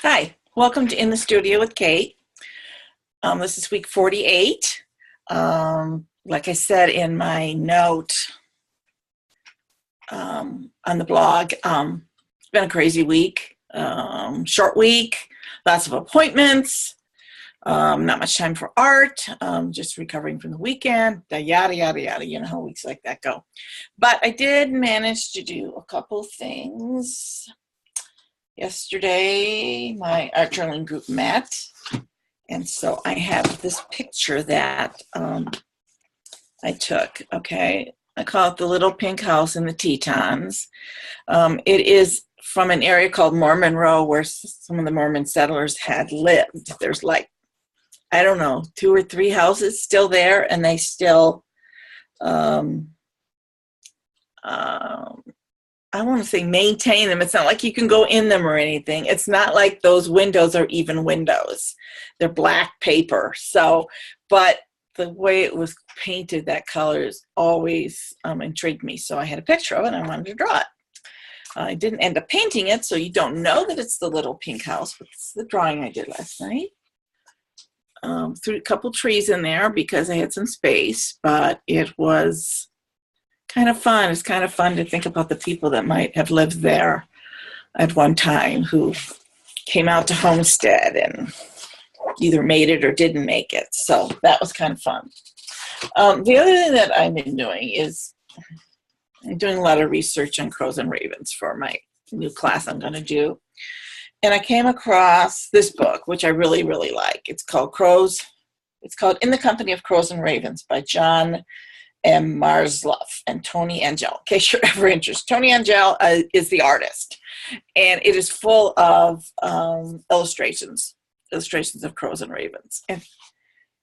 Hi, welcome to In the Studio with Kate. This is week 48. Like I said in my note on the blog, it's been a crazy week, short week, lots of appointments, not much time for art, just recovering from the weekend, yada, yada, yada. You know how weeks like that go. But I did manage to do a couple things. Yesterday, my art journaling group met, and so I have this picture that I took, okay? I call it the Little Pink House in the Tetons. It is from an area called Mormon Row where some of the Mormon settlers had lived. There's like, I don't know, 2 or 3 houses still there, and they still, I want to say maintain them. It's not like you can go in them or anything. It's not like those windows are even windows. They're black paper. So, but the way it was painted, that color has always intrigued me. So I had a picture of it and I wanted to draw it. I didn't end up painting it, so you don't know that it's the Little Pink House, but it's the drawing I did last night. Threw a couple trees in there because I had some space, but it was kind of fun. It's kind of fun to think about the people that might have lived there at one time who came out to homestead and either made it or didn't make it. So that was kind of fun. The other thing that I've been doing is I'm doing a lot of research on crows and ravens for my new class I'm going to do. And I came across this book, which I really, really like. It's called In the Company of Crows and Ravens by John M. Marzluff and Toni Angell. In case you're ever interested, Toni Angell is the artist, and it is full of illustrations of crows and ravens. And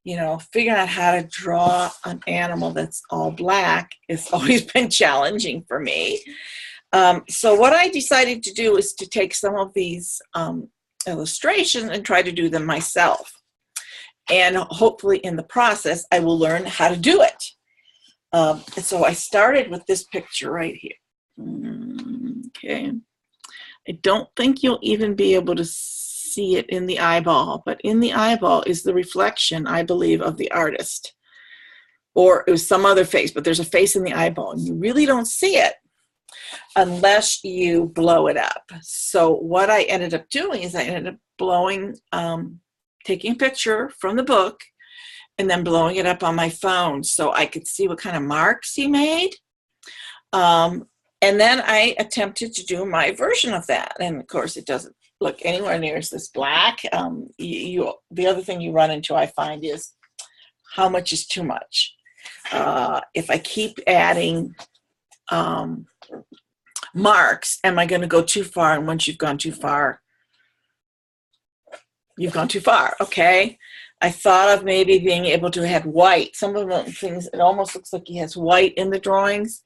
you know, figuring out how to draw an animal that's all black has always been challenging for me. So what I decided to do is to take some of these illustrations and try to do them myself. And hopefully in the process, I will learn how to do it. So I started with this picture right here. Okay. I don't think you'll even be able to see it in the eyeball, but in the eyeball is the reflection, I believe, of the artist. Or it was some other face, but there's a face in the eyeball, and you really don't see it unless you blow it up. So what I ended up doing is I ended up blowing, taking a picture from the book, and then blowing it up on my phone so I could see what kind of marks he made. And then I attempted to do my version of that. And of course, it doesn't look anywhere near as this black. The other thing you run into, I find, is how much is too much. If I keep adding marks, am I going to go too far? And once you've gone too far, you've gone too far, okay? I thought of maybe being able to have white. Some of the things, it almost looks like he has white in the drawings,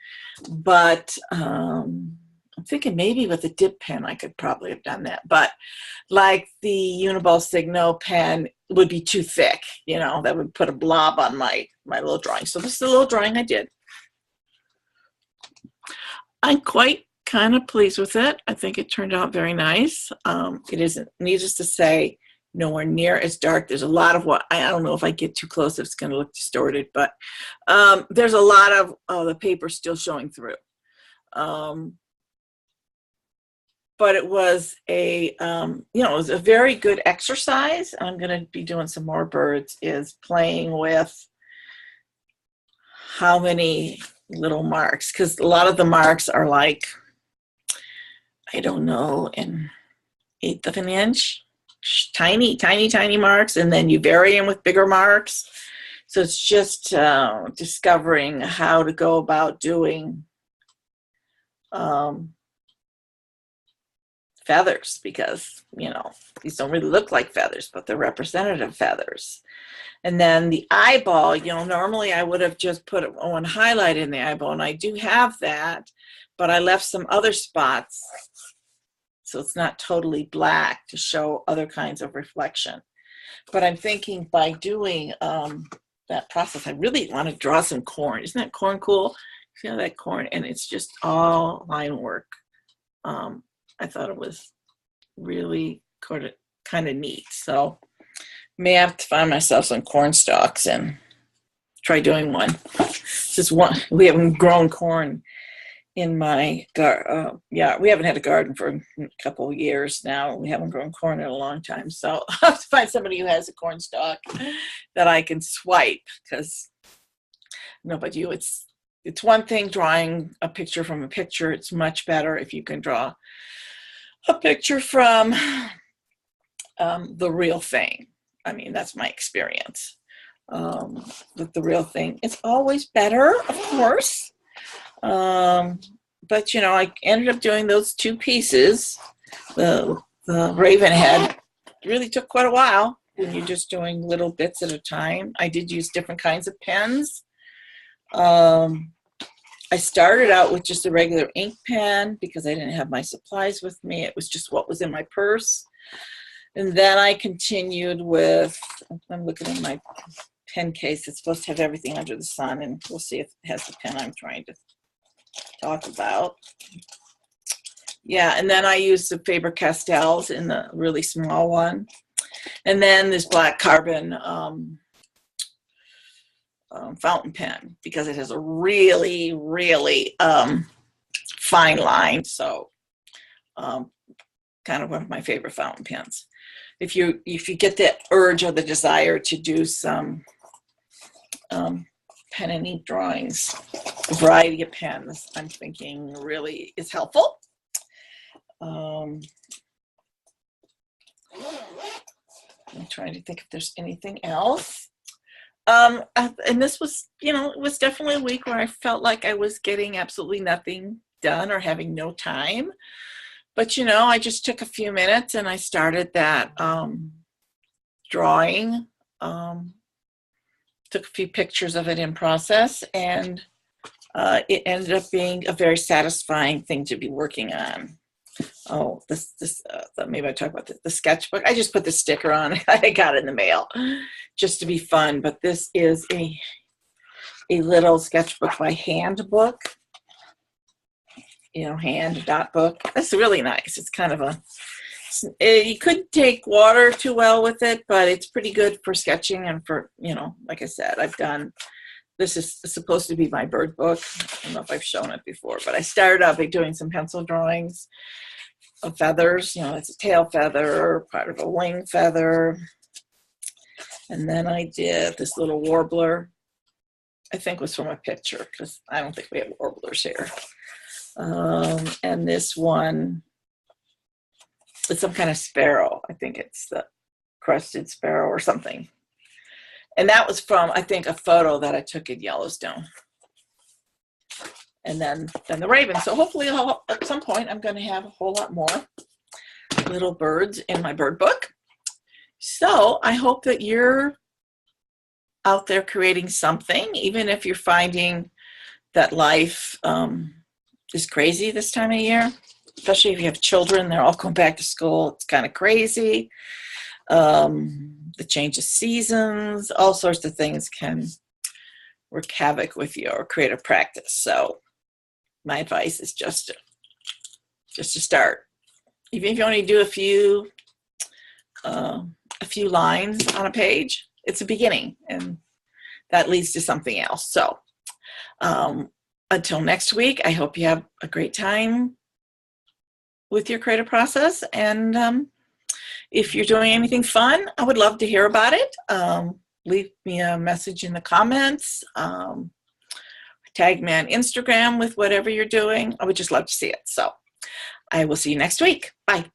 but I'm thinking maybe with a dip pen I could probably have done that. But like the Uniball Signo pen would be too thick, you know, that would put a blob on my little drawing. So this is a little drawing I did. I'm quite kind of pleased with it. I think it turned out very nice. It isn't, needless to say, nowhere near as dark. There's a lot of what, I don't know if I get too close, it's going to look distorted, but there's a lot of the paper still showing through. But it was a, you know, it was a very good exercise. I'm going to be doing some more birds, is playing with how many little marks, because a lot of the marks are like, I don't know, an 1/8 of an inch. Tiny, tiny, tiny marks, and then you vary them with bigger marks. So it's just discovering how to go about doing feathers, because, you know, these don't really look like feathers, but they're representative feathers. And then the eyeball, you know, normally I would have just put one highlight in the eyeball, and I do have that, but I left some other spots so it's not totally black to show other kinds of reflection. But I'm thinking by doing that process, I really want to draw some corn. Isn't that corn cool? See how that corn, and it's just all line work. I thought it was really kind of neat. So may have to find myself some corn stalks and try doing one. Just one. We haven't grown corn in my garden. Yeah, we haven't had a garden for a couple of years now. We haven't grown corn in a long time. So I'll have to find somebody who has a corn stalk that I can swipe, because no, but you, it's one thing drawing a picture from a picture. It's much better if you can draw a picture from the real thing. I mean, that's my experience with the real thing. It's always better, of course. But, you know, I ended up doing those two pieces. The raven head really took quite a while when you're just doing little bits at a time. I did use different kinds of pens. I started out with just a regular ink pen because I didn't have my supplies with me. It was just what was in my purse. And then I continued with, I'm looking at my pen case. It's supposed to have everything under the sun, and we'll see if it has the pen I'm trying to talk about. Yeah, and then I used the Faber-Castells in the really small one. And then this black carbon fountain pen, because it has a really, really fine line. So kind of one of my favorite fountain pens. If you get the urge or the desire to do some pen and ink drawings, a variety of pens, I'm thinking really is helpful. I'm trying to think if there's anything else. And this was, you know, it was definitely a week where I felt like I was getting absolutely nothing done or having no time. But, you know, I just took a few minutes and I started that drawing. Took a few pictures of it in process, and it ended up being a very satisfying thing to be working on. Oh, maybe I talk about the sketchbook. I just put the sticker on. I got it in the mail just to be fun. But this is a little sketchbook by hand book. You know, hand dot book. That's really nice. It's kind of you couldn't take water too well with it, but it's pretty good for sketching and for, you know, like I said, this is supposed to be my bird book. I don't know if I've shown it before, but I started out by doing some pencil drawings of feathers. You know, it's a tail feather, part of a wing feather. And then I did this little warbler. I think was from a picture, because I don't think we have warblers here. And this one, it's some kind of sparrow. I think it's the crested sparrow or something. And that was from, I think, a photo that I took in Yellowstone. And then the raven. So hopefully at some point I'm going to have a whole lot more little birds in my bird book. So I hope that you're out there creating something, even if you're finding that life is crazy this time of year, especially if you have children. They're all going back to school. It's kind of crazy. The change of seasons, all sorts of things can wreak havoc with your creative practice. So my advice is just to start. Even if you only do a few lines on a page, it's a beginning, and that leads to something else. So until next week, I hope you have a great time with your creative process. And if you're doing anything fun, I would love to hear about it. Leave me a message in the comments. Tag me on Instagram with whatever you're doing. I would just love to see it. So I will see you next week. Bye.